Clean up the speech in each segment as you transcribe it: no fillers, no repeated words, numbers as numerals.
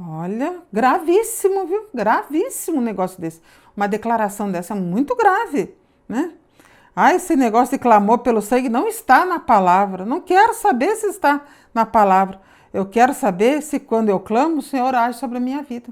Olha, gravíssimo, viu? Gravíssimo um negócio desse. Uma declaração dessa muito grave, né? Ah, esse negócio de clamor pelo sangue não está na palavra. Não quero saber se está na palavra. Eu quero saber se quando eu clamo, o Senhor age sobre a minha vida.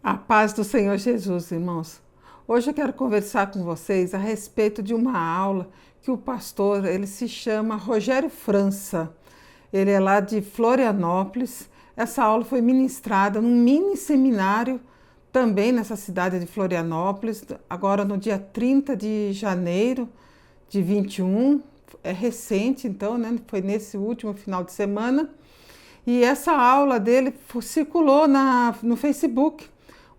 A paz do Senhor Jesus, irmãos. Hoje eu quero conversar com vocês a respeito de uma aula que o pastor, ele se chama Rogério França. Ele é lá de Florianópolis. Essa aula foi ministrada num mini seminário também nessa cidade de Florianópolis, agora no dia 30 de janeiro de 21. É recente, então, né? Foi nesse último final de semana. E essa aula dele circulou no Facebook.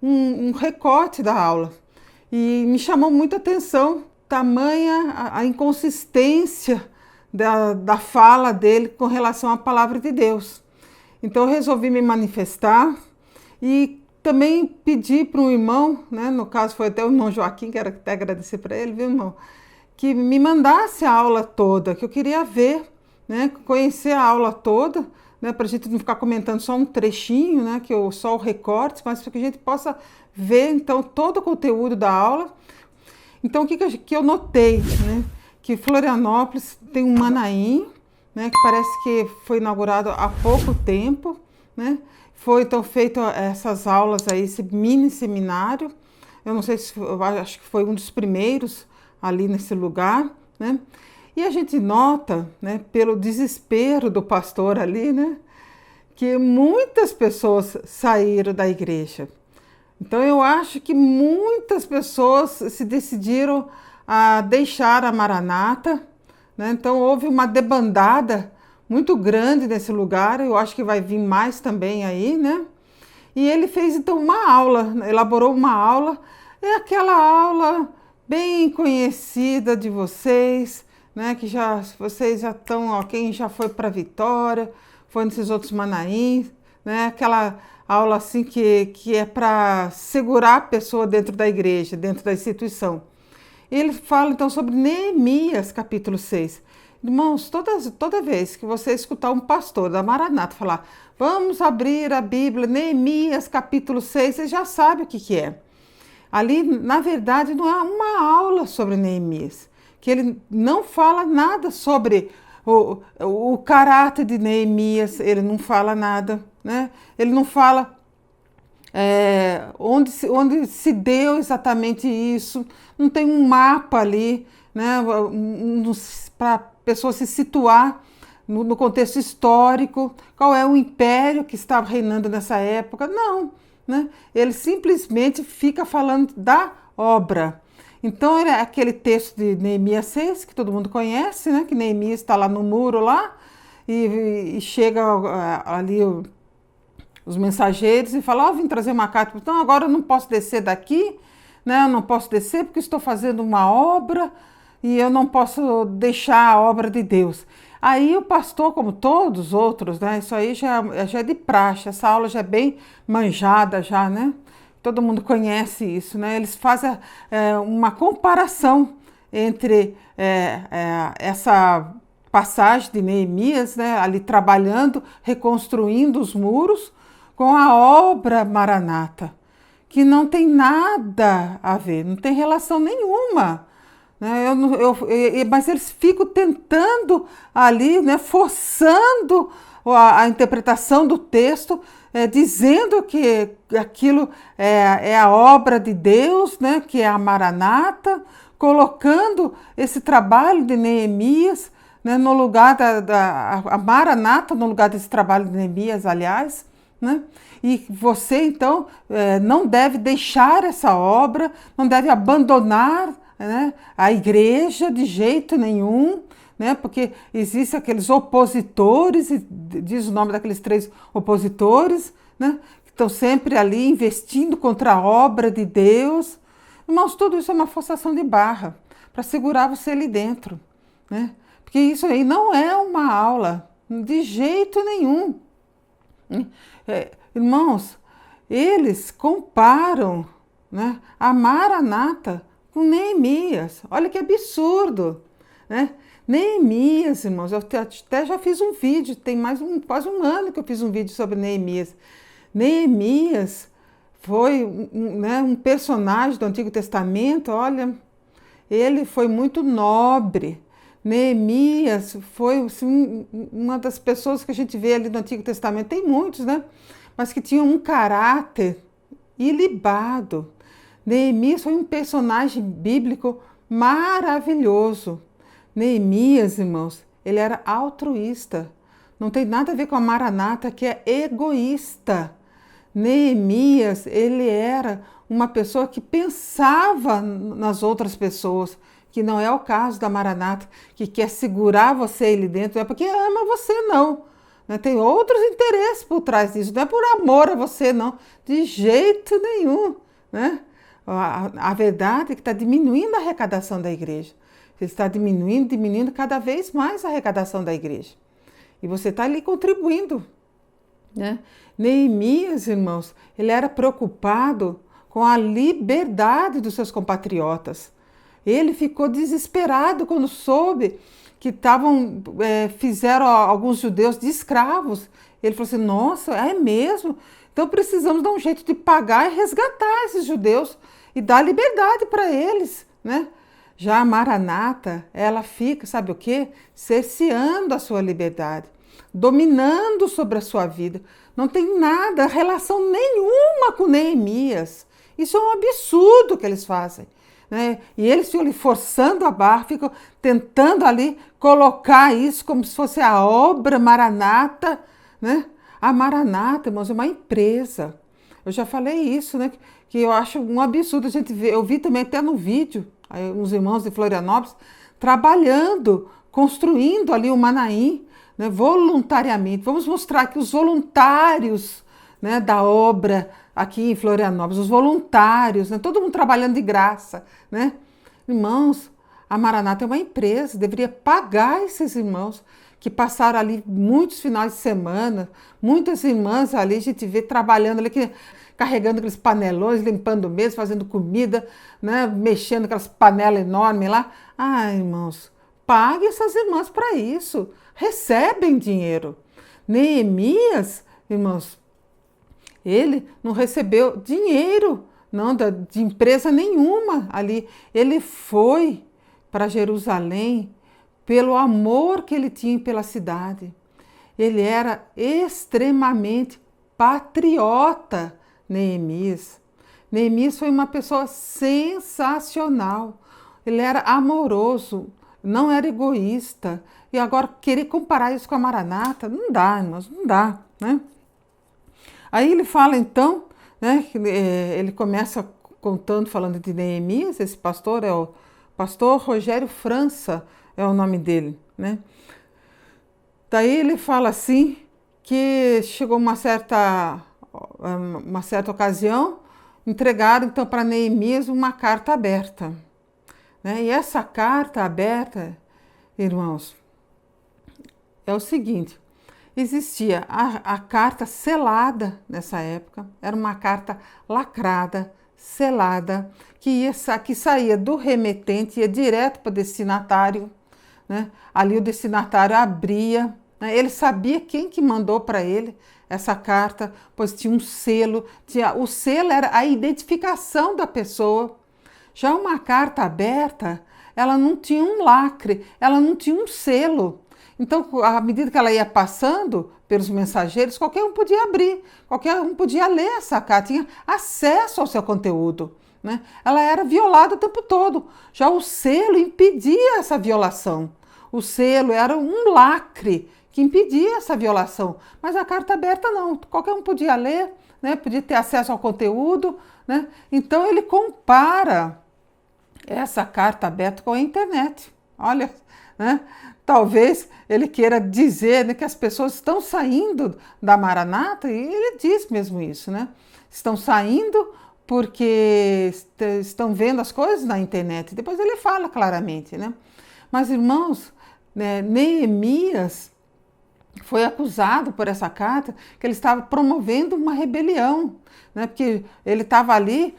Um recorte da aula e me chamou muita atenção, tamanha a inconsistência da fala dele com relação à palavra de Deus. Então eu resolvi me manifestar e também pedi para um irmão, né, no caso foi até o irmão Joaquim, quero até agradecer para ele, viu, irmão, que me mandasse a aula toda, que eu queria ver, né, conhecer a aula toda, né, para a gente não ficar comentando só um trechinho, né, só o recorte, mas para que a gente possa ver então todo o conteúdo da aula. Então o que eu notei, né, que Florianópolis tem um Manaim, né, que parece que foi inaugurado há pouco tempo, né, foi então feito essas aulas aí, esse mini seminário. Eu não sei se eu acho que foi um dos primeiros ali nesse lugar, né? E a gente nota, né, pelo desespero do pastor ali, né, que muitas pessoas saíram da igreja. Então eu acho que muitas pessoas se decidiram a deixar a Maranata, né? Então houve uma debandada muito grande nesse lugar. Eu acho que vai vir mais também aí, né? E ele fez então uma aula, elaborou uma aula, é aquela aula bem conhecida de vocês, né, que vocês já estão, ó, quem já foi para Vitória, foi nesses outros Manaíns, né, aquela aula assim que é para segurar a pessoa dentro da igreja, dentro da instituição. Ele fala então sobre Neemias, capítulo 6. Irmãos, toda vez que você escutar um pastor da Maranata falar, vamos abrir a Bíblia, Neemias, capítulo 6, você já sabe o que é. Ali, na verdade, não é uma aula sobre Neemias, que ele não fala nada sobre o caráter de Neemias, ele não fala nada, né? Ele não fala onde se deu exatamente isso, não tem um mapa ali, né, para a pessoa se situar no contexto histórico, qual é o império que estava reinando nessa época, não, né? Ele simplesmente fica falando da obra. Então, é aquele texto de Neemias 6, que todo mundo conhece, né? Que Neemias está lá no muro lá e chega ali os mensageiros e fala, vim trazer uma carta, então agora eu não posso descer daqui, né? Eu não posso descer porque estou fazendo uma obra e eu não posso deixar a obra de Deus. Aí o pastor, como todos os outros, né? Isso aí já é de praxe, essa aula já é bem manjada já, né? Todo mundo conhece isso, né? Eles fazem uma comparação entre essa passagem de Neemias, né? Ali trabalhando, reconstruindo os muros, com a obra Maranata, que não tem nada a ver, não tem relação nenhuma. Né? Mas eles ficam tentando ali, né, forçando a interpretação do texto, dizendo que aquilo é a obra de Deus, né, que é a Maranata, colocando esse trabalho de Neemias, né, no lugar a Maranata no lugar desse trabalho de Neemias, aliás, né? E você então não deve deixar essa obra, não deve abandonar, né, a igreja de jeito nenhum, né, porque existem aqueles opositores, e diz o nome daqueles 3 opositores, né, que estão sempre ali investindo contra a obra de Deus. Irmãos, tudo isso é uma forçação de barra para segurar você ali dentro, né? Porque isso aí não é uma aula, de jeito nenhum. Irmãos, eles comparam né? A Maranata com Neemias. Olha que absurdo, né? Neemias, irmãos, eu até já fiz um vídeo, tem quase um ano que eu fiz um vídeo sobre Neemias. Neemias foi né, um personagem do Antigo Testamento, olha, ele foi muito nobre. Neemias foi assim, uma das pessoas que a gente vê ali no Antigo Testamento, tem muitos, né? Mas que tinham um caráter ilibado. Neemias foi um personagem bíblico maravilhoso. Neemias, irmãos, ele era altruísta. Não tem nada a ver com a Maranata, que é egoísta. Neemias, ele era uma pessoa que pensava nas outras pessoas, que não é o caso da Maranata, que quer segurar você ali dentro, é porque ama você, não. Tem outros interesses por trás disso, não é por amor a você, não, de jeito nenhum, né? A verdade é que está diminuindo a arrecadação da igreja. Você está diminuindo cada vez mais a arrecadação da igreja. E você está ali contribuindo, né? Neemias, irmãos, ele era preocupado com a liberdade dos seus compatriotas. Ele ficou desesperado quando soube que fizeram alguns judeus de escravos. Ele falou assim, nossa, é mesmo? Então precisamos dar um jeito de pagar e resgatar esses judeus e dar liberdade para eles, né? Já a Maranata, ela fica, sabe o quê? Cerceando a sua liberdade, dominando sobre a sua vida. Não tem nada, relação nenhuma com Neemias. Isso é um absurdo que eles fazem, né? E eles ficam ali forçando a barra, ficam tentando ali colocar isso como se fosse a obra Maranata, né? A Maranata, irmãos, é uma empresa. Eu já falei isso, né? Que eu acho um absurdo a gente ver. Eu vi também até no vídeo, uns irmãos de Florianópolis trabalhando, construindo ali o Manaim, né, voluntariamente. Vamos mostrar aqui os voluntários, né, da obra aqui em Florianópolis, os voluntários, né, todo mundo trabalhando de graça, né? Irmãos, a Maranata é uma empresa, deveria pagar esses irmãos que passaram ali muitos finais de semana, muitas irmãs ali, a gente vê trabalhando ali, carregando aqueles panelões, limpando mesas, fazendo comida, né, mexendo aquelas panelas enormes lá. Ai, irmãos, pague essas irmãs para isso, recebem dinheiro. Neemias, irmãos, ele não recebeu dinheiro, não, de empresa nenhuma ali. Ele foi para Jerusalém pelo amor que ele tinha pela cidade. Ele era extremamente patriota, Neemias. Neemias foi uma pessoa sensacional. Ele era amoroso, não era egoísta. E agora querer comparar isso com a Maranata, não dá, irmãos, não dá, né? Aí ele fala então, né, ele começa contando, falando de Neemias, esse pastor é o pastor Rogério França, é o nome dele, né? Daí ele fala assim, que chegou uma certa ocasião, entregaram então para Neemias uma carta aberta, né? E essa carta aberta, irmãos, é o seguinte, existia a carta selada nessa época, era uma carta lacrada, selada, que saía do remetente, ia direto para o destinatário, né? Ali o destinatário abria, né? Ele sabia quem que mandou para ele essa carta, pois tinha um selo, o selo era a identificação da pessoa. Já uma carta aberta, ela não tinha um lacre, ela não tinha um selo. Então, à medida que ela ia passando pelos mensageiros, qualquer um podia abrir, qualquer um podia ler essa carta, tinha acesso ao seu conteúdo, né? Ela era violada o tempo todo. Já o selo impedia essa violação. O selo era um lacre que impedia essa violação. Mas a carta aberta não, qualquer um podia ler, né? Podia ter acesso ao conteúdo, né? Então ele compara essa carta aberta com a internet. Olha, né? Talvez ele queira dizer, né, que as pessoas estão saindo da Maranata, e ele diz mesmo isso, né? Estão saindo porque estão vendo as coisas na internet. Depois ele fala claramente, né? Mas, irmãos, né, Neemias, foi acusado por essa carta que ele estava promovendo uma rebelião, né? Porque ele estava ali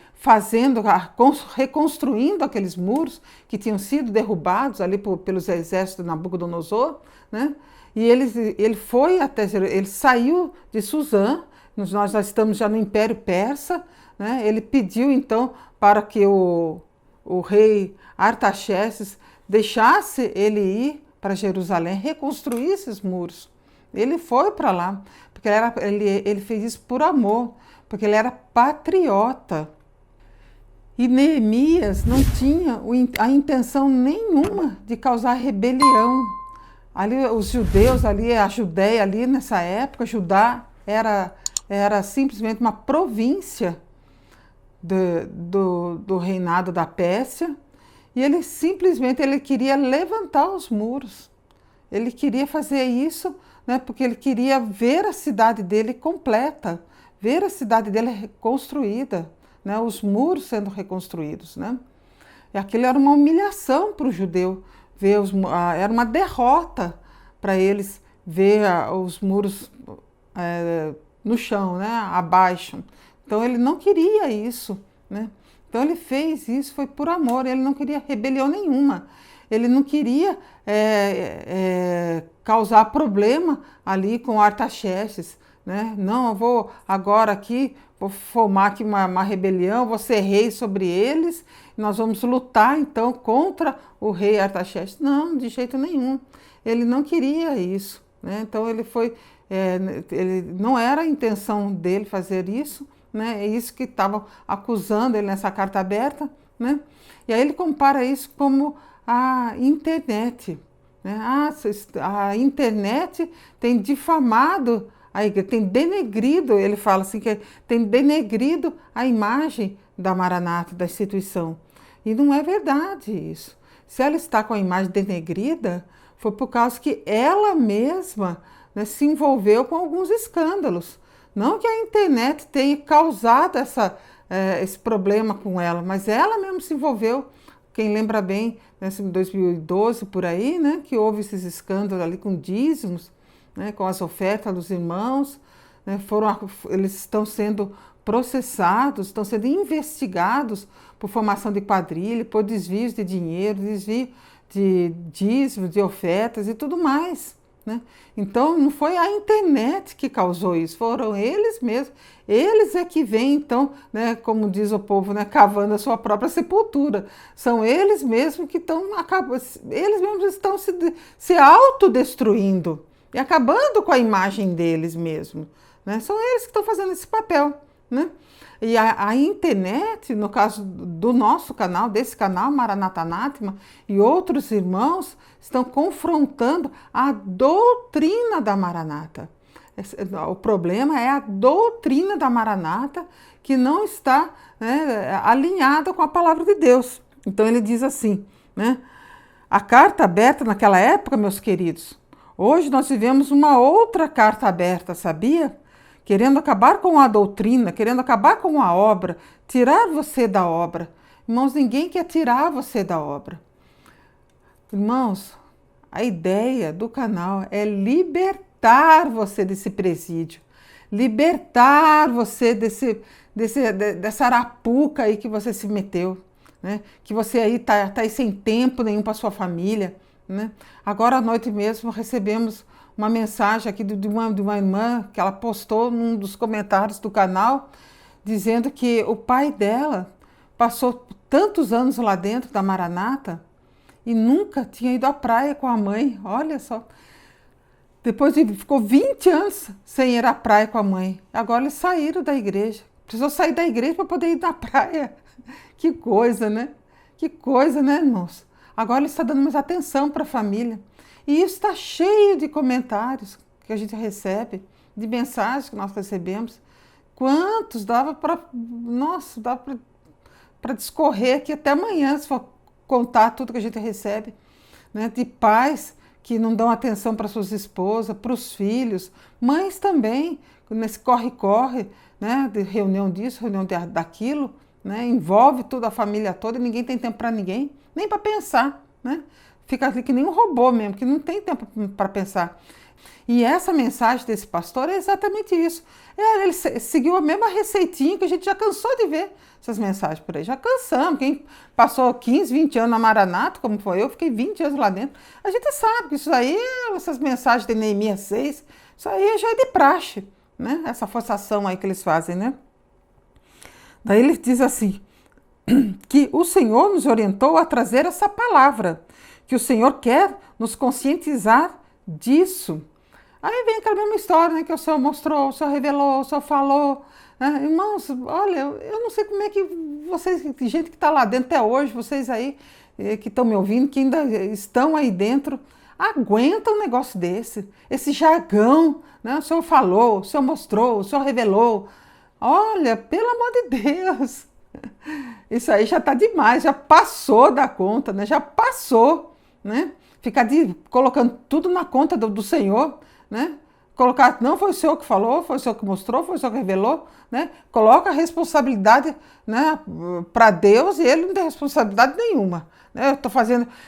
reconstruindo aqueles muros que tinham sido derrubados ali pelos exércitos de Nabucodonosor, né? E ele foi até, ele saiu de Suzã, nós já estamos já no Império Persa, né? Ele pediu então para que o rei Artaxerxes deixasse ele ir para Jerusalém, reconstruir esses muros. Ele foi para lá, porque ele fez isso por amor, porque ele era patriota. E Neemias não tinha a intenção nenhuma de causar rebelião. Ali os judeus, ali a Judéia, ali nessa época, Judá era simplesmente uma província do reinado da Pérsia, e ele simplesmente queria levantar os muros. Ele queria fazer isso, né, porque ele queria ver a cidade dele completa, ver a cidade dele reconstruída, né, os muros sendo reconstruídos, né? E aquilo era uma humilhação para o judeu, era uma derrota para eles ver os muros no chão, né, abaixo. Então ele não queria isso, né? Então ele fez isso, foi por amor, ele não queria rebelião nenhuma. Ele não queria causar problema ali com Artaxerxes, né? Não, eu vou agora aqui, vou formar aqui uma rebelião, vou ser rei sobre eles, nós vamos lutar então contra o rei Artaxerxes. Não, de jeito nenhum. Ele não queria isso, né? Então não era a intenção dele fazer isso, né? É isso que estavam acusando ele nessa carta aberta, né? E aí ele compara isso como a internet, né? A internet tem difamado a igreja, tem denegrido, ele fala assim, que tem denegrido a imagem da Maranata, da instituição. E não é verdade isso. Se ela está com a imagem denegrida, foi por causa que ela mesma, né, se envolveu com alguns escândalos. Não que a internet tenha causado esse problema com ela, mas ela mesma se envolveu. Quem lembra bem, né, em 2012, por aí, né, que houve esses escândalos ali com dízimos, né, com as ofertas dos irmãos, né, eles estão sendo processados, estão sendo investigados por formação de quadrilha, por desvios de dinheiro, desvio de dízimos, de ofertas e tudo mais, né? Então, não foi a internet que causou isso, foram eles mesmos. Eles é que vêm, então, né, como diz o povo, né, cavando a sua própria sepultura. São eles mesmos que eles mesmos estão se autodestruindo e acabando com a imagem deles mesmos, né? São eles que estão fazendo esse papel, né? E a internet, no caso do nosso canal, desse canal Maranata Anathema, e outros irmãos estão confrontando a doutrina da Maranata. O problema é a doutrina da Maranata que não está, né, alinhada com a palavra de Deus. Então ele diz assim, né? A carta aberta naquela época, meus queridos, hoje nós vivemos uma outra carta aberta, sabia? Querendo acabar com a doutrina, querendo acabar com a obra, tirar você da obra. Irmãos, ninguém quer tirar você da obra. Irmãos, a ideia do canal é libertar você desse presídio, libertar você dessa arapuca aí que você se meteu, né? Que você aí tá aí sem tempo nenhum para sua família, né? Agora à noite mesmo recebemos uma mensagem aqui de uma irmã que ela postou num dos comentários do canal, dizendo que o pai dela passou tantos anos lá dentro da Maranata e nunca tinha ido à praia com a mãe. Olha só. Depois ficou 20 anos sem ir à praia com a mãe. Agora eles saíram da igreja. Precisou sair da igreja para poder ir na praia. Que coisa, né? Que coisa, né, irmãos? Agora ele está dando mais atenção para a família. E isso está cheio de comentários que a gente recebe, de mensagens que nós recebemos. Quantos dava para... Nossa, dava para discorrer aqui até amanhã, se for contar tudo que a gente recebe, né? De pais que não dão atenção para suas esposas, para os filhos, mães também, nesse corre-corre, né? De reunião disso, reunião daquilo, né? Envolve toda a família toda e ninguém tem tempo para ninguém, nem para pensar, né? Fica ali que nem um robô mesmo, que não tem tempo para pensar. E essa mensagem desse pastor é exatamente isso. Ele seguiu a mesma receitinha que a gente já cansou de ver essas mensagens por aí. Já cansamos. Quem passou 15, 20 anos na Maranata, como foi eu, fiquei 20 anos lá dentro. A gente sabe que isso aí, essas mensagens de Neemias 6, isso aí já é de praxe, né? Essa forçação aí que eles fazem, né? Daí ele diz assim, que o Senhor nos orientou a trazer essa palavra, que o Senhor quer nos conscientizar disso. Aí vem aquela mesma história, né, que o Senhor mostrou, o Senhor revelou, o Senhor falou. Né? Irmãos, olha, eu não sei como é que vocês, gente que está lá dentro até hoje, vocês aí que estão me ouvindo, que ainda estão aí dentro, aguentam um negócio desse, esse jargão, né? O Senhor falou, o Senhor mostrou, o Senhor revelou. Olha, pelo amor de Deus, isso aí já está demais, já passou da conta, né? Já passou, né? Ficar colocando tudo na conta do Senhor, né? Colocar, não foi o Senhor que falou, foi o Senhor que mostrou, foi o Senhor que revelou, né? Coloca a responsabilidade, né, para Deus e Ele não tem responsabilidade nenhuma. Né?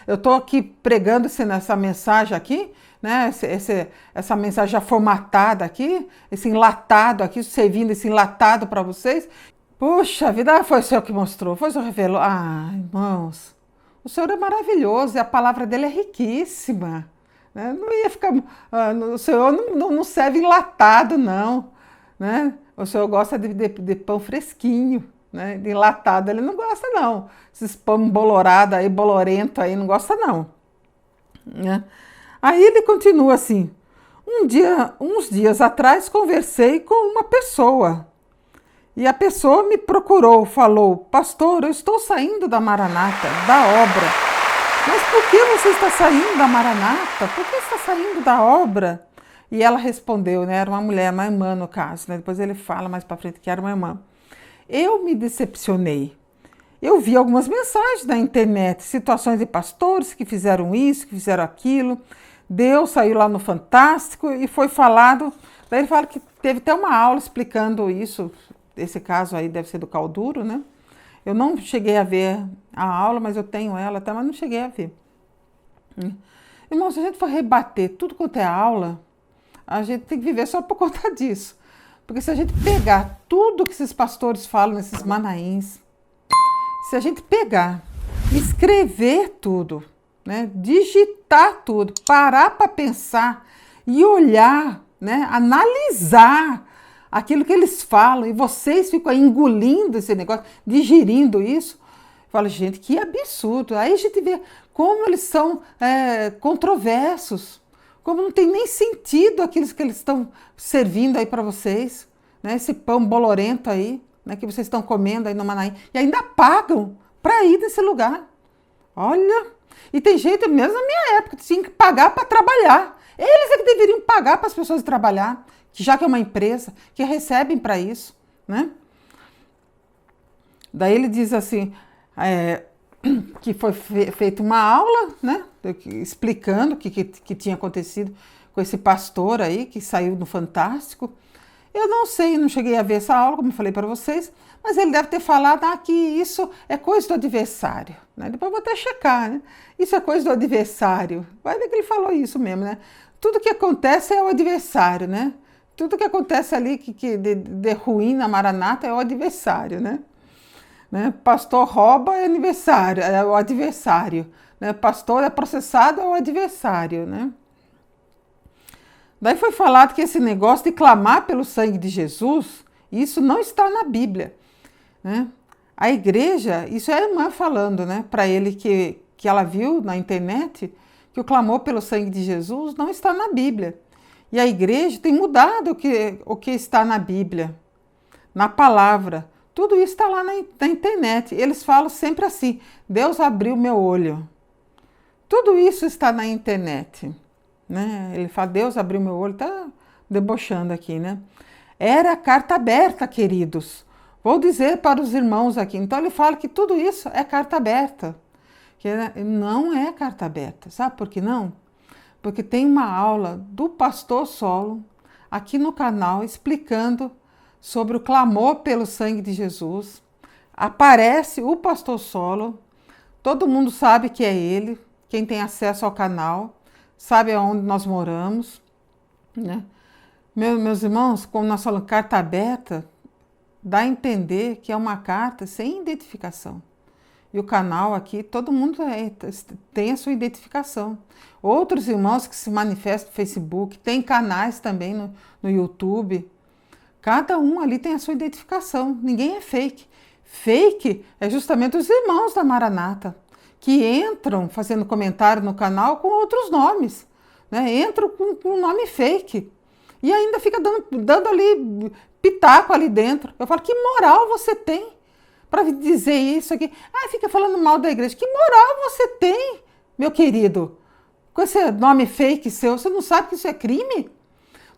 Eu estou aqui pregando essa mensagem aqui, né? Essa mensagem já formatada aqui, esse enlatado aqui, servindo esse enlatado para vocês. Puxa vida, foi o Senhor que mostrou, foi o Senhor que revelou. Ah, irmãos, o Senhor é maravilhoso e a palavra dele é riquíssima. Né? Não ia ficar. O Senhor não serve enlatado, não. Né? O Senhor gosta de pão fresquinho, né? De enlatado ele não gosta, não. Esses pão bolorado aí, bolorento aí, não gosta, não. Né? Aí ele continua assim. Uns dias atrás, conversei com uma pessoa. E a pessoa me procurou, falou, pastor, eu estou saindo da Maranata, da obra. Mas por que você está saindo da Maranata? Por que está saindo da obra? E ela respondeu, né? Era uma mulher, uma irmã no caso, né? Depois ele fala mais para frente que era uma irmã. Eu me decepcionei. Eu vi algumas mensagens na internet, situações de pastores que fizeram isso, que fizeram aquilo. Deus saiu lá no Fantástico e foi falado. Daí ele fala que teve até uma aula explicando isso. Esse caso aí deve ser do Calduro, né? Eu não cheguei a ver a aula, mas eu tenho ela, tá? Mas não cheguei a ver. Irmão, se a gente for rebater tudo quanto é aula, a gente tem que viver só por conta disso. Porque se a gente pegar tudo que esses pastores falam nesses manaíns, se a gente pegar, escrever tudo, né? Digitar tudo, parar para pensar e olhar, né? Analisar aquilo que eles falam, e vocês ficam aí engolindo esse negócio, digerindo isso. Fala, gente, que absurdo. Aí a gente vê como eles são controversos, como não tem nem sentido aquilo que eles estão servindo aí para vocês, né? Esse pão bolorento aí, né, que vocês estão comendo aí no Manaim, e ainda pagam para ir nesse lugar. Olha, e tem gente, mesmo na minha época, que tinha que pagar para trabalhar. Eles é que deveriam pagar para as pessoas trabalhar, já que é uma empresa, que recebem para isso, né? Daí ele diz assim, que foi feita uma aula, né, explicando o que tinha acontecido com esse pastor aí, que saiu no Fantástico. Eu não sei, não cheguei a ver essa aula, como eu falei para vocês, mas ele deve ter falado que isso é coisa do adversário, né? Depois eu vou até checar, né? Isso é coisa do adversário. Vai ver que ele falou isso mesmo, né? Tudo que acontece é o adversário, né? Tudo que acontece ali de ruim na Maranata é o adversário, né? Pastor rouba é o adversário. Né? Pastor é processado é o adversário, né? Daí foi falado que esse negócio de clamar pelo sangue de Jesus, isso não está na Bíblia. Né? A igreja, isso é a irmã falando, né, para ele que ela viu na internet, que o clamor pelo sangue de Jesus não está na Bíblia. E a igreja tem mudado o que está na Bíblia, na palavra. Tudo isso está lá na internet. Eles falam sempre assim, Deus abriu meu olho. Tudo isso está na internet. Né? Ele fala, Deus abriu meu olho, está debochando aqui, né? Era carta aberta, queridos. Vou dizer para os irmãos aqui. Então ele fala que tudo isso é carta aberta. Que não é carta aberta. Sabe por que não? Porque tem uma aula do pastor Solo aqui no canal explicando sobre o clamor pelo sangue de Jesus. Aparece o pastor Solo, todo mundo sabe que é ele, quem tem acesso ao canal, sabe aonde nós moramos, né? Meus irmãos, como nós falamos, carta aberta, dá a entender que é uma carta sem identificação. E o canal aqui, todo mundo tem a sua identificação. Outros irmãos que se manifestam no Facebook, tem canais também no YouTube. Cada um ali tem a sua identificação, ninguém é fake. Fake é justamente os irmãos da Maranata, que entram fazendo comentário no canal com outros nomes, né? Entram com um nome fake e ainda fica dando ali pitaco ali dentro. Eu falo, que moral você tem para dizer isso aqui? Ah, fica falando mal da igreja. Que moral você tem, meu querido? Com esse nome fake seu, você não sabe que isso é crime?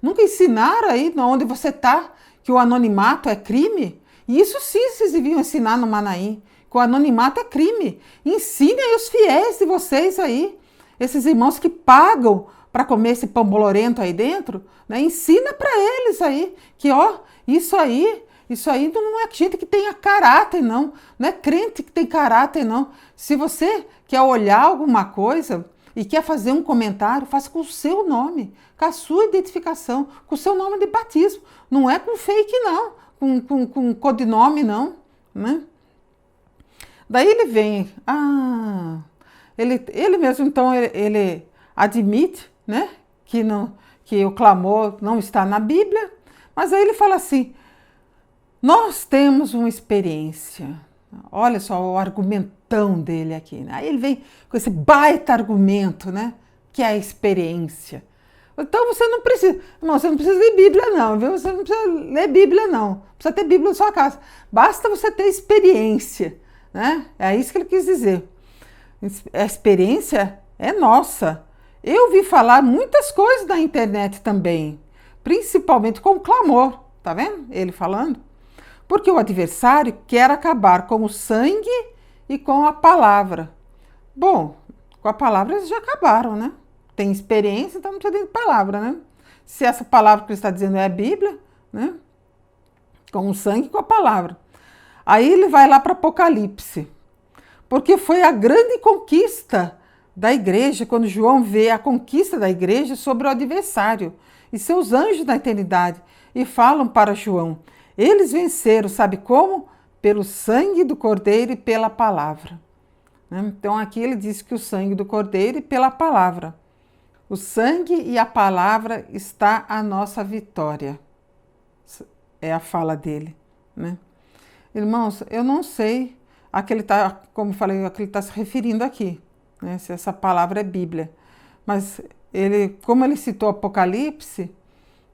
Nunca ensinaram aí onde você está que o anonimato é crime? E isso sim vocês deviam ensinar no Manaim, que o anonimato é crime. Ensinem aí os fiéis de vocês aí, esses irmãos que pagam para comer esse pão bolorento aí dentro, né? Ensina para eles aí que, ó, isso aí não é gente que tenha caráter, não. Não é crente que tem caráter, não. Se você quer olhar alguma coisa e quer fazer um comentário, faça com o seu nome, com a sua identificação, com o seu nome de batismo. Não é com fake, não, com codinome, não, né? Daí ele vem, ele mesmo, então, ele admite, né, que o clamor não está na Bíblia, mas aí ele fala assim, nós temos uma experiência. Olha só o argumentão dele aqui, né? Aí ele vem com esse baita argumento, né? Que é a experiência. Então você não precisa ler Bíblia não, viu? Você não precisa ler Bíblia não. Precisa ter Bíblia na sua casa. Basta você ter experiência, né? É isso que ele quis dizer. A experiência é nossa. Eu ouvi falar muitas coisas na internet também, principalmente com o clamor, tá vendo? Ele falando. Porque o adversário quer acabar com o sangue e com a palavra. Bom, com a palavra eles já acabaram, né? Tem experiência, então não precisa de palavra, né? Se essa palavra que ele está dizendo é a Bíblia, né? Com o sangue e com a palavra. Aí ele vai lá para Apocalipse. Porque foi a grande conquista da igreja, quando João vê a conquista da igreja sobre o adversário e seus anjos na eternidade. E falam para João, eles venceram, sabe como? Pelo sangue do Cordeiro e pela palavra. Então aqui ele diz que o sangue do Cordeiro e pela palavra. O sangue e a palavra está a nossa vitória. É a fala dele, né? Irmãos, eu não sei a que ele está, como falei, a que ele está se referindo aqui, né? Se essa palavra é Bíblia. Mas como ele citou Apocalipse,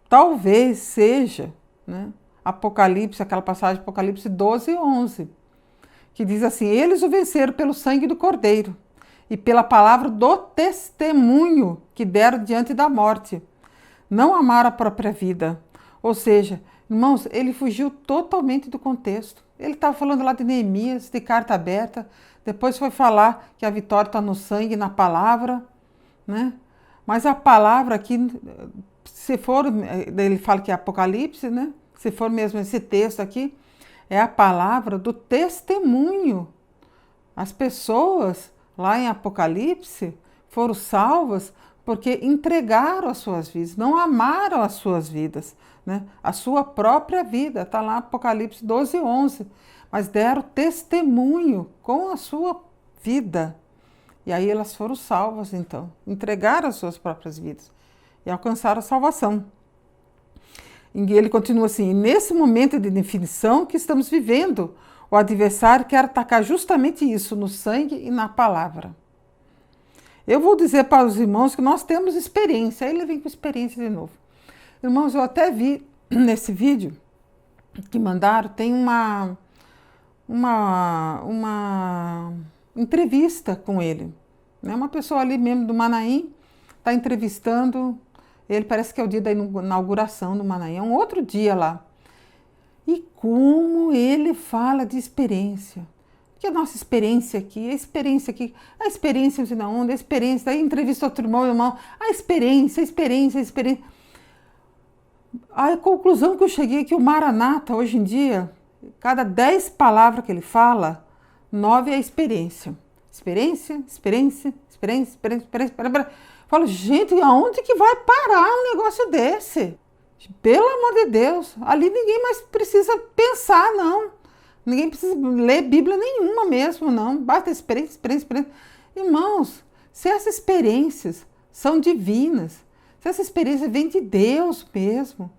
talvez seja, né? Apocalipse, aquela passagem de Apocalipse 12:11, que diz assim, eles o venceram pelo sangue do Cordeiro e pela palavra do testemunho que deram diante da morte. Não amaram a própria vida. Ou seja, irmãos, ele fugiu totalmente do contexto. Ele estava falando lá de Neemias, de carta aberta, depois foi falar que a vitória está no sangue e na palavra, né? Mas a palavra aqui, se for, ele fala que é Apocalipse, né? Se for mesmo esse texto aqui, é a palavra do testemunho. As pessoas lá em Apocalipse foram salvas porque entregaram as suas vidas, não amaram as suas vidas, né? A sua própria vida, está lá Apocalipse 12:11, mas deram testemunho com a sua vida. E aí elas foram salvas, então, entregaram as suas próprias vidas e alcançaram a salvação. E ele continua assim, nesse momento de definição que estamos vivendo, o adversário quer atacar justamente isso, no sangue e na palavra. Eu vou dizer para os irmãos que nós temos experiência, aí ele vem com experiência de novo. Irmãos, eu até vi nesse vídeo que mandaram, tem uma entrevista com ele, né? Uma pessoa ali mesmo do Manaim está entrevistando. Ele parece que é o dia da inauguração do Manaim, é um outro dia lá. E como ele fala de experiência. Que a nossa experiência aqui, a experiência não sei de onde, a experiência, daí entrevista outro irmão, a experiência. A conclusão que eu cheguei é que o Maranata, hoje em dia, cada 10 palavras que ele fala, 9 é experiência. Experiência. Falo, gente, aonde que vai parar um negócio desse? Pelo amor de Deus, ali ninguém mais precisa pensar, não. Ninguém precisa ler Bíblia nenhuma mesmo, não. Basta experiência. Irmãos, se essas experiências são divinas, se essa experiência vem de Deus mesmo,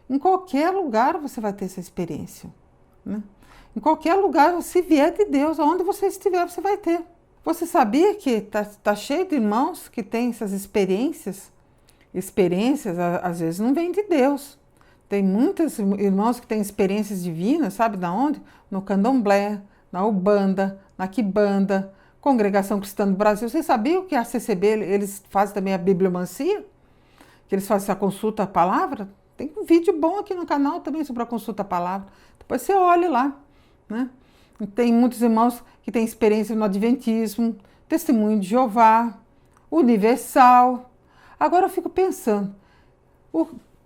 em qualquer lugar você vai ter essa experiência. Né? Em qualquer lugar, se vier de Deus, aonde você estiver, você vai ter. Você sabia que tá cheio de irmãos que têm essas experiências? Experiências, às vezes, não vêm de Deus. Tem muitos irmãos que têm experiências divinas, sabe de onde? No Candomblé, na Ubanda, na Quibanda, Congregação Cristã do Brasil. Vocês sabiam que a CCB, eles fazem também a bibliomancia? Que eles fazem essa consulta à palavra? Tem um vídeo bom aqui no canal também sobre a consulta à palavra. Depois você olha lá, né? Tem muitos irmãos que têm experiência no Adventismo, Testemunho de Jeová, Universal. Agora eu fico pensando,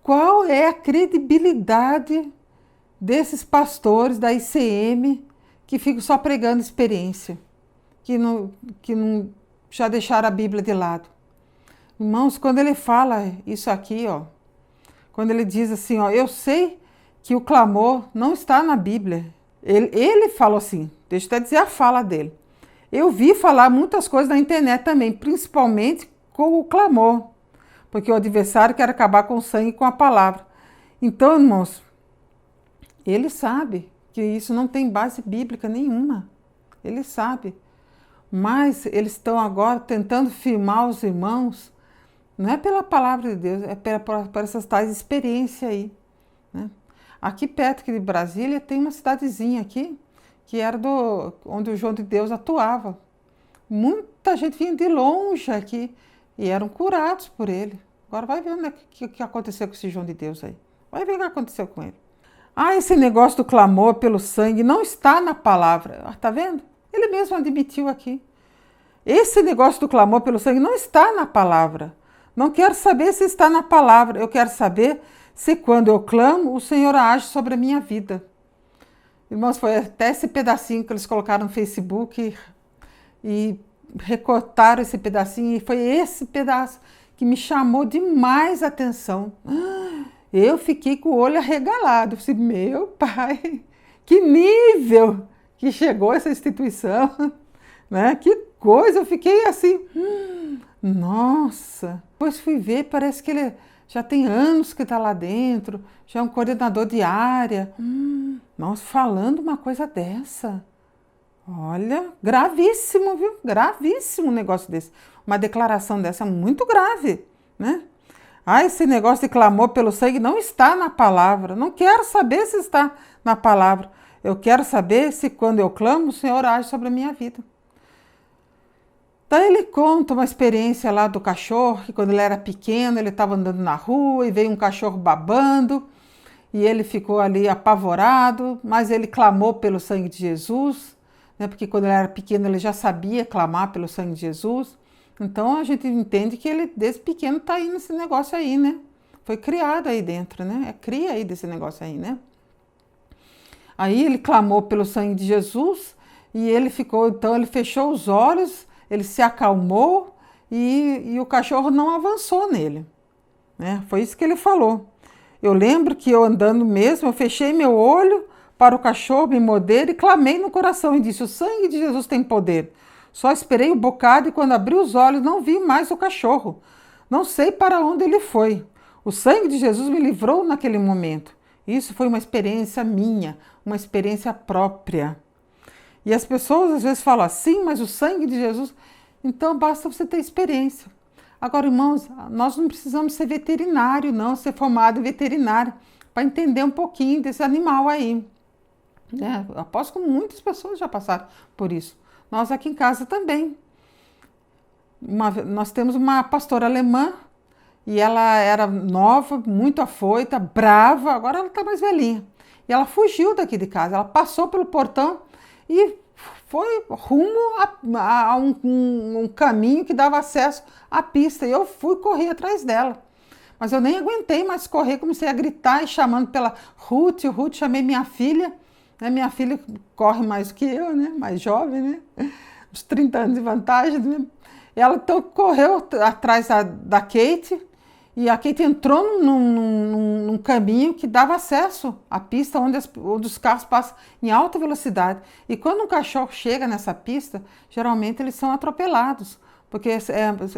qual é a credibilidade desses pastores da ICM que ficam só pregando experiência, que não já deixaram a Bíblia de lado? Irmãos, quando ele fala isso aqui, ó, quando ele diz assim, ó, eu sei que o clamor não está na Bíblia. Ele falou assim, deixa eu até dizer a fala dele. Eu vi falar muitas coisas na internet também, principalmente com o clamor, porque o adversário quer acabar com o sangue e com a palavra. Então, irmãos, ele sabe que isso não tem base bíblica nenhuma. Ele sabe. Mas eles estão agora tentando firmar os irmãos, não é pela palavra de Deus, é por essas tais experiências aí. Né? Aqui perto de Brasília tem uma cidadezinha aqui, que era onde o João de Deus atuava. Muita gente vinha de longe aqui e eram curados por ele. Agora vai ver o que aconteceu com esse João de Deus aí. Vai ver o que aconteceu com ele. Esse negócio do clamor pelo sangue não está na palavra. Tá vendo? Ele mesmo admitiu aqui. Esse negócio do clamor pelo sangue não está na palavra. Não quero saber se está na palavra. Eu quero saber se quando eu clamo, o Senhor age sobre a minha vida. Irmãos, foi até esse pedacinho que eles colocaram no Facebook e recortaram esse pedacinho, e foi esse pedaço que me chamou demais a atenção. Eu fiquei com o olho arregalado. Eu disse, meu pai, que nível que chegou essa instituição, né? Que coisa, eu fiquei assim, nossa. Depois fui ver, parece que ele já tem anos que está lá dentro, já é um coordenador de área. Nossa, falando uma coisa dessa. Olha, gravíssimo, viu? Gravíssimo um negócio desse. Uma declaração dessa muito grave, né? Esse negócio de clamor pelo sangue não está na palavra. Não quero saber se está na palavra. Eu quero saber se quando eu clamo, o Senhor age sobre a minha vida. Daí ele conta uma experiência lá do cachorro, que quando ele era pequeno, ele estava andando na rua e veio um cachorro babando, e ele ficou ali apavorado, mas ele clamou pelo sangue de Jesus, né? Porque quando ele era pequeno ele já sabia clamar pelo sangue de Jesus. Então a gente entende que ele desde pequeno está aí nesse negócio aí, né? Foi criado aí dentro, né? É cria aí desse negócio aí, né? Aí ele clamou pelo sangue de Jesus e ele ficou, então ele fechou os olhos, ele se acalmou e o cachorro não avançou nele, né? Foi isso que ele falou. Eu lembro que eu andando mesmo, eu fechei meu olho para o cachorro me morder e clamei no coração e disse, o sangue de Jesus tem poder. Só esperei um bocado e quando abri os olhos não vi mais o cachorro. Não sei para onde ele foi. O sangue de Jesus me livrou naquele momento. Isso foi uma experiência minha, uma experiência própria. E as pessoas às vezes falam assim, mas o sangue de Jesus... Então basta você ter experiência. Agora, irmãos, nós não precisamos ser veterinário, não, ser formado em veterinário, para entender um pouquinho desse animal aí. Eu aposto que muitas pessoas já passaram por isso. Nós aqui em casa também. Nós temos uma pastora alemã e ela era nova, muito afoita, brava, agora ela está mais velhinha. E ela fugiu daqui de casa, ela passou pelo portão e foi rumo a um caminho que dava acesso à pista. E eu fui correr atrás dela. Mas eu nem aguentei mais correr, comecei a gritar e chamando pela Ruth. Ruth, chamei minha filha. Minha filha corre mais que eu, né? Mais jovem, né? Uns 30 anos de vantagem. Né? Ela então correu atrás da Kate e a Kate entrou num caminho que dava acesso à pista onde os carros passam em alta velocidade. E quando um cachorro chega nessa pista, geralmente eles são atropelados, porque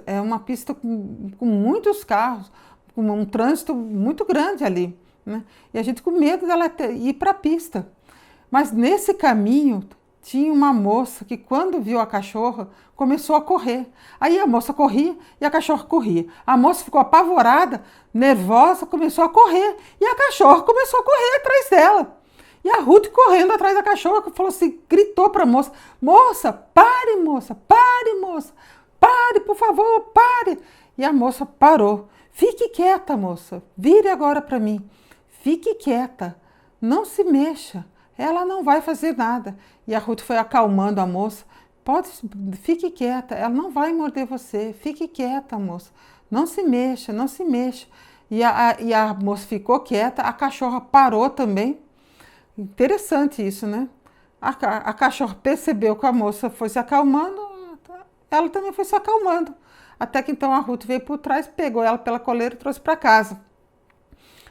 é uma pista com muitos carros, com um trânsito muito grande ali, né? E a gente com medo dela ir para a pista. Mas nesse caminho tinha uma moça que, quando viu a cachorra, começou a correr. Aí a moça corria e a cachorra corria. A moça ficou apavorada, nervosa, começou a correr. E a cachorra começou a correr atrás dela. E a Ruth correndo atrás da cachorra, falou assim, gritou para a moça, moça, pare, por favor, pare. E a moça parou. Fique quieta, moça, vire agora para mim. Fique quieta, não se mexa. Ela não vai fazer nada. E a Ruth foi acalmando a moça. Fique quieta, ela não vai morder você. Fique quieta, moça. Não se mexa, não se mexa. E a moça ficou quieta, a cachorra parou também. Interessante isso, né? A cachorra percebeu que a moça foi se acalmando, ela também foi se acalmando. Até que então a Ruth veio por trás, pegou ela pela coleira e trouxe para casa.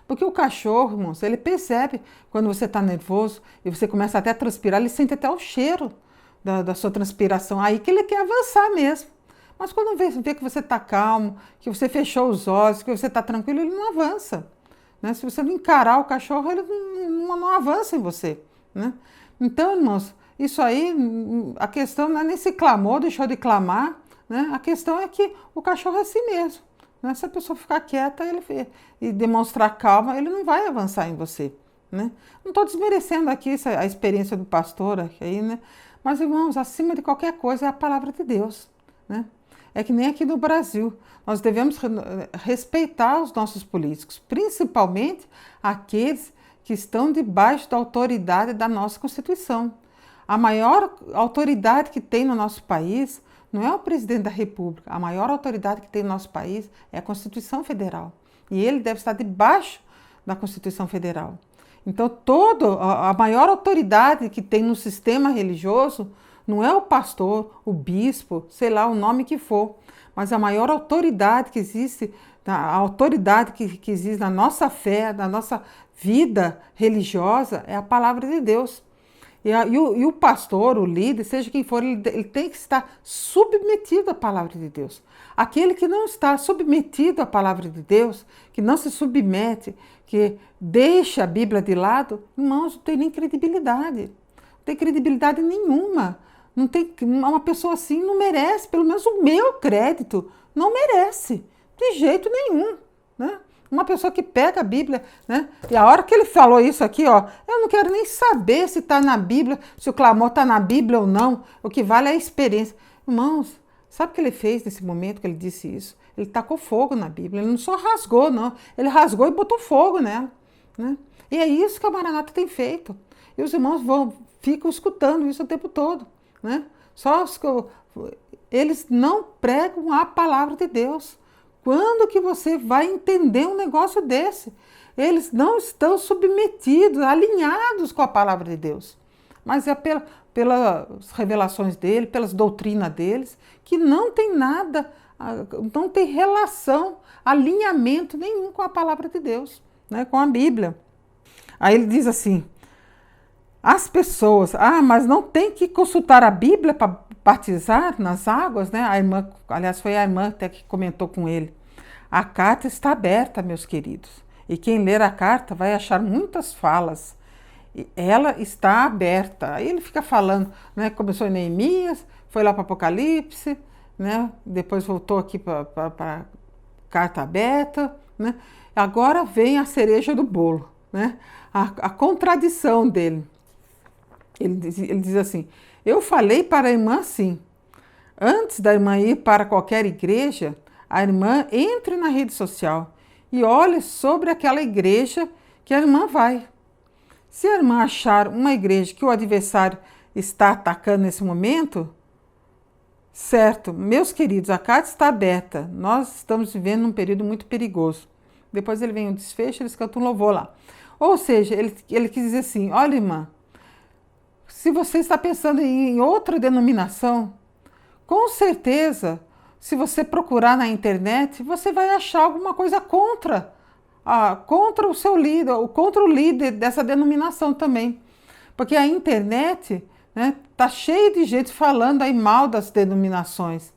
Porque o cachorro, irmãos, ele percebe quando você está nervoso e você começa até a transpirar, ele sente até o cheiro da sua transpiração, aí que ele quer avançar mesmo. Mas quando vê que você está calmo, que você fechou os olhos, que você está tranquilo, ele não avança, né? Se você não encarar o cachorro, ele não avança em você, né? Então, irmãos, isso aí, a questão não é nem se clamou, deixou de clamar, né? A questão é que o cachorro é assim mesmo. Se a pessoa ficar quieta e demonstrar calma, ele não vai avançar em você, né? Não estou desmerecendo aqui a experiência do pastor aí, né? Mas, irmãos, acima de qualquer coisa é a palavra de Deus, né? É que nem aqui no Brasil. Nós devemos respeitar os nossos políticos, principalmente aqueles que estão debaixo da autoridade da nossa Constituição. A maior autoridade que tem no nosso país não é o presidente da República. A maior autoridade que tem no nosso país é a Constituição Federal. E ele deve estar debaixo da Constituição Federal. Então, a maior autoridade que tem no sistema religioso não é o pastor, o bispo, sei lá o nome que for, mas a maior autoridade que existe, a autoridade que existe na nossa fé, na nossa vida religiosa, é a palavra de Deus. E o pastor, o líder, seja quem for, ele tem que estar submetido à palavra de Deus. Aquele que não está submetido à palavra de Deus, que não se submete, que deixa a Bíblia de lado, irmãos, não tem nem credibilidade. Não tem credibilidade nenhuma. Não tem, uma pessoa assim não merece, pelo menos o meu crédito, não merece, de jeito nenhum, né? Uma pessoa que pega a Bíblia, né? E a hora que ele falou isso aqui, ó, eu não quero nem saber se está na Bíblia, se o clamor está na Bíblia ou não. O que vale é a experiência. Irmãos, sabe o que ele fez nesse momento que ele disse isso? Ele tacou fogo na Bíblia. Ele não só rasgou, não. Ele rasgou e botou fogo nela, né? E é isso que a Maranata tem feito. E os irmãos ficam escutando isso o tempo todo, né? Eles não pregam a palavra de Deus. Quando que você vai entender um negócio desse? Eles não estão submetidos, alinhados com a palavra de Deus. Mas é pelas revelações dele, pelas doutrinas deles, que não tem nada, não tem relação, alinhamento nenhum com a palavra de Deus, né? Com a Bíblia. Aí ele diz assim, as pessoas, mas não tem que consultar a Bíblia para batizar nas águas, né? A irmã, aliás, foi a irmã até que comentou com ele. A carta está aberta, meus queridos. E quem ler a carta vai achar muitas falas. E ela está aberta. Aí ele fica falando, né? Começou em Neemias, foi lá para Apocalipse, né? Depois voltou aqui para a carta aberta, né? Agora vem a cereja do bolo, né? A contradição dele. Ele diz assim, eu falei para a irmã assim, antes da irmã ir para qualquer igreja, a irmã entre na rede social e olhe sobre aquela igreja que a irmã vai. Se a irmã achar uma igreja que o adversário está atacando nesse momento, certo, meus queridos, a carta está aberta, nós estamos vivendo um período muito perigoso. Depois ele vem o desfecho, eles cantam um louvor lá. Ou seja, ele quis dizer assim, olha irmã, se você está pensando em outra denominação, com certeza se você procurar na internet, você vai achar alguma coisa contra o seu líder, ou contra o líder dessa denominação também. Porque a internet, né, tá cheia de gente falando aí mal das denominações,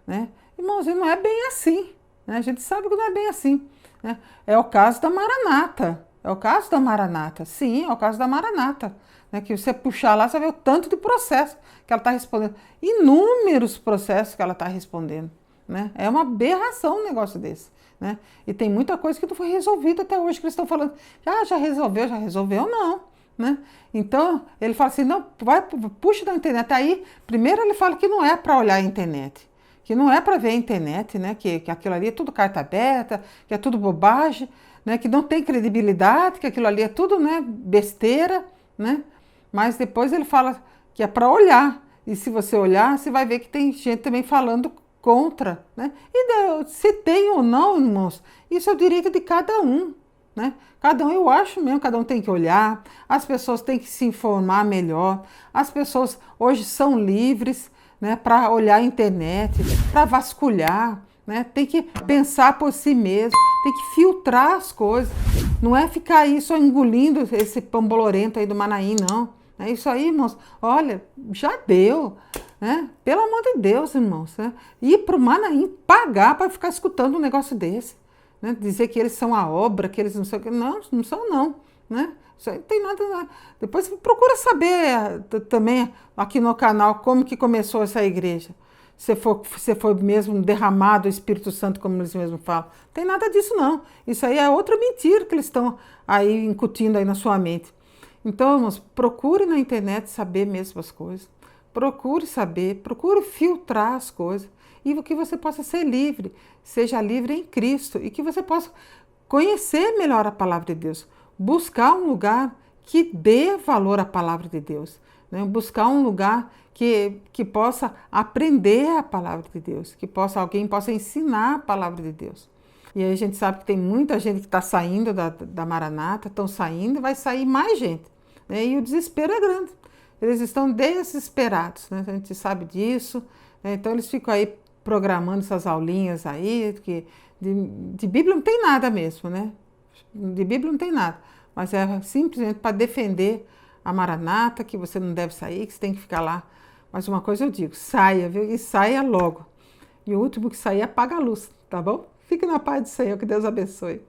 né? Irmãos, e não é bem assim, né? A gente sabe que não é bem assim, né? É o caso da Maranata, é o caso da Maranata, sim, é o caso da Maranata, né? Que você puxar lá, você vê o tanto de processo que ela está respondendo, inúmeros processos que ela está respondendo, né? É uma aberração um negócio desse, né? E tem muita coisa que não foi resolvida até hoje, que eles estão falando, já resolveu, não, né? Então, ele fala assim, não, puxa da internet. Aí, primeiro ele fala que não é para olhar a internet, que não é para ver a internet, né? Que aquilo ali é tudo carta aberta, que é tudo bobagem, né? Que não tem credibilidade, que aquilo ali é tudo, né, besteira, né? Mas depois ele fala que é para olhar. E se você olhar, você vai ver que tem gente também falando contra, né? E se tem ou não, irmãos, isso é o direito de cada um, né? Cada um, eu acho mesmo, cada um tem que olhar, as pessoas têm que se informar melhor, as pessoas hoje são livres, né, para olhar a internet, para vasculhar, né? Tem que pensar por si mesmo, tem que filtrar as coisas, não é ficar aí só engolindo esse pão bolorento aí do Manaim, não. É isso aí, irmãos, olha, já deu, né? Pelo amor de Deus, irmãos, né? Ir para o Manaim pagar para ficar escutando um negócio desse. Né? Dizer que eles são a obra, que eles não são, não são não, né? Isso aí não tem nada. Depois procura saber também aqui no canal como que começou essa igreja. Se foi mesmo derramado o Espírito Santo, como eles mesmos falam. Não tem nada disso não. Isso aí é outra mentira que eles estão aí incutindo aí na sua mente. Então, irmãos, procure na internet saber mesmo as coisas. Procure saber, procure filtrar as coisas e que você possa ser livre, seja livre em Cristo e que você possa conhecer melhor a palavra de Deus, buscar um lugar que dê valor à palavra de Deus, né? Buscar um lugar que possa aprender a palavra de Deus, que alguém possa ensinar a palavra de Deus. E aí a gente sabe que tem muita gente que está saindo da Maranata, estão saindo e vai sair mais gente, né? E o desespero é grande. Eles estão desesperados, né? A gente sabe disso, né? Então eles ficam aí programando essas aulinhas aí, que de Bíblia não tem nada mesmo, né? De Bíblia não tem nada, mas é simplesmente para defender a Maranata, que você não deve sair, que você tem que ficar lá. Mas uma coisa eu digo, saia, viu? E saia logo. E o último que sair, apaga a luz, tá bom? Fique na paz do Senhor, que Deus abençoe.